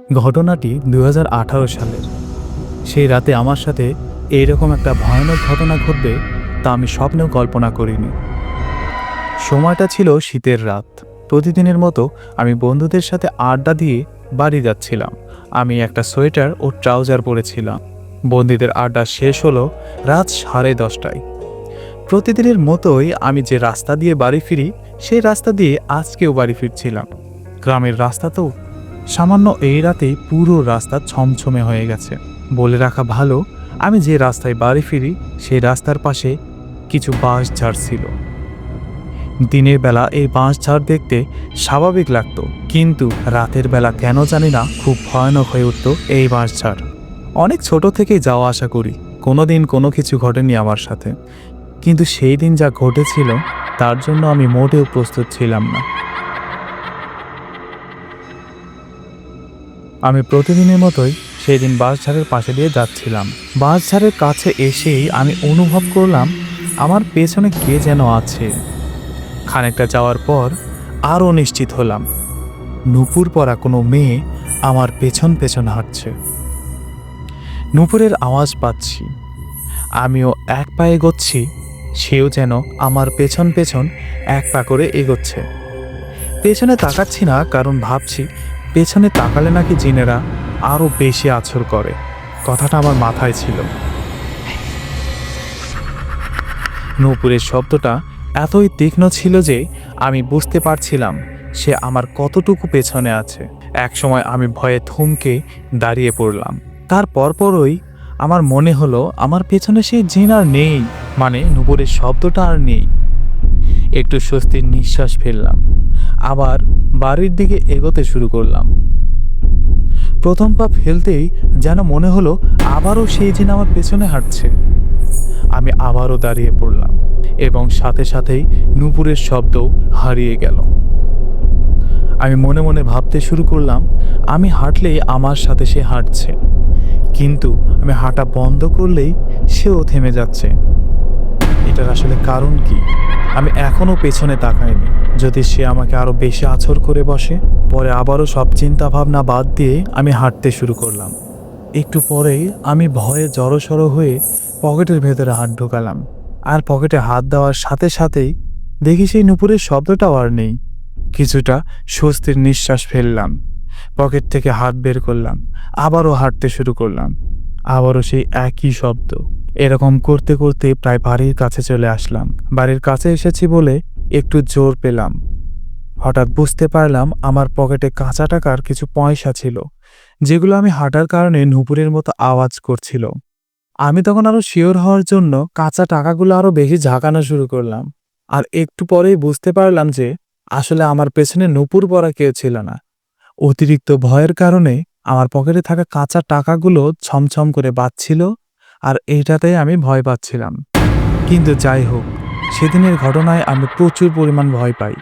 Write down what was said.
ঘটনাটি ২০১৮ সালের। সেই রাতে আমার সাথে এইরকম একটা ভয়ানক ঘটনা ঘটবে তা আমি স্বপ্নেও কল্পনা করিনি। সময়টা ছিল শীতের রাত। প্রতিদিনের মতো আমি বন্ধুদের সাথে আড্ডা দিয়ে বাড়ি যাচ্ছিলাম। আমি একটা সোয়েটার ও ট্রাউজার পরেছিলাম। বন্ধুদের আড্ডা শেষ হলো রাত 10:30টায়। প্রতিদিনের মতোই আমি যে রাস্তা দিয়ে বাড়ি ফিরি সেই রাস্তা দিয়ে আজকেও বাড়ি ফিরছিলাম। গ্রামের রাস্তা তো, সামান্য এই রাতেই পুরো রাস্তা ছমছমে হয়ে গেছে। বলে রাখা ভালো, আমি যে রাস্তায় বাড়ি ফিরি সেই রাস্তার পাশে কিছু বাঁশঝাড় ছিল। দিনের বেলা এই বাঁশঝাড় দেখতে স্বাভাবিক লাগতো, কিন্তু রাতের বেলা কেন জানি না খুব ভয়ানক হয়ে উঠত এই বাঁশঝাড়। অনেক ছোট থেকেই যাওয়া আসা করি, কোনোদিন কোনো কিছু ঘটেনি আমার সাথে, কিন্তু সেই দিন যা ঘটেছিল তার জন্য আমি মোটেও প্রস্তুত ছিলাম না। আমি প্রতিদিনের মতোই সেই দিন বাঁশঝাড়ের পাশে দিয়ে যাচ্ছিলাম। বাঁশঝাড়ের কাছে এসেই আমি অনুভব করলাম আমার পেছনে কে যেন আছে। খানিকটা যাওয়ার পর আরও নিশ্চিত হলাম নূপুর পরা কোনো মেয়ে আমার পেছন পেছন হাঁটছে। নূপুরের আওয়াজ পাচ্ছি, আমিও এক পা এগোচ্ছি, সেও যেন আমার পেছন পেছন এক পা করে এগোচ্ছে। পেছনে তাকাচ্ছি না, কারণ ভাবছি পেছনে তাকালে নাকি জিনেরা আরও বেশি আছর করে। কথাটা আমার মাথায় ছিল। নূপুরের শব্দটা এতই তীক্ষ্ণ ছিল যে আমি বুঝতে পারছিলাম সে আমার কতটুকু পেছনে আছে। একসময় আমি ভয়ে থমকে দাঁড়িয়ে পড়লাম। তার পরপরই আমার মনে হলো আমার পেছনে সেই জিন আর নেই, মানে নূপুরের শব্দটা আর নেই। একটু স্বস্তির নিঃশ্বাস ফেললাম, আবার বাড়ির দিকে এগোতে শুরু করলাম। প্রথম পা ফেলতেই যেন মনে হলো আবারও সেই জিন আমার পেছনে হাঁটছে। আমি আবারও দাঁড়িয়ে পড়লাম এবং সাথে সাথেই নূপুরের শব্দ হারিয়ে গেল। আমি মনে মনে ভাবতে শুরু করলাম আমি হাঁটলেই আমার সাথে সে হাঁটছে, কিন্তু আমি হাঁটা বন্ধ করলেই সেও থেমে যাচ্ছে। এটার আসলে কারণ কি? আমি এখনও পেছনে তাকাইনি। যদি সে আমাকে আরো বেশি আছর করে বসে? পরে আবারও সব চিন্তা ভাবনা বাদ দিয়ে আমি হাঁটতে শুরু করলাম। একটু পরেই আমি ভয়ে জড়সড় হয়ে পকেটের ভেতরে হাত ঢোকালাম, আর পকেটে হাত দেওয়ার সাথে সাথেই দেখি সেই নূপুরের শব্দটাও আর নেই। কিছুটা স্বস্তির নিঃশ্বাস ফেললাম, পকেট থেকে হাত বের করলাম, আবারও হাঁটতে শুরু করলাম। আবারও সেই একই শব্দ। এরকম করতে করতে প্রায় বাড়ির কাছে চলে আসলাম। বাড়ির কাছে এসেছি বলে একটু জোর পেলাম। হঠাৎ বুঝতে পারলাম আমার পকেটে কাঁচা টাকার কিছু পয়সা ছিল, যেগুলো আমি হাঁটার কারণে নূপুরের মতো আওয়াজ করছিল। আমি তখন আরো শিওর হওয়ার জন্য কাঁচা টাকাগুলো আরো বেশি ঝাঁকানো শুরু করলাম। আর একটু পরেই বুঝতে পারলাম যে আসলে আমার পেছনে নূপুর পরা কেউ ছিল না। অতিরিক্ত ভয়ের কারণে আমার পকেটে থাকা কাঁচা টাকাগুলো ছমছম করে বাজছিল, আর এইটাতেই আমি ভয় পাচ্ছিলাম। কিন্তু যাই হোক, সেদিনের ঘটনায় আমি প্রচুর পরিমাণ ভয় পাই।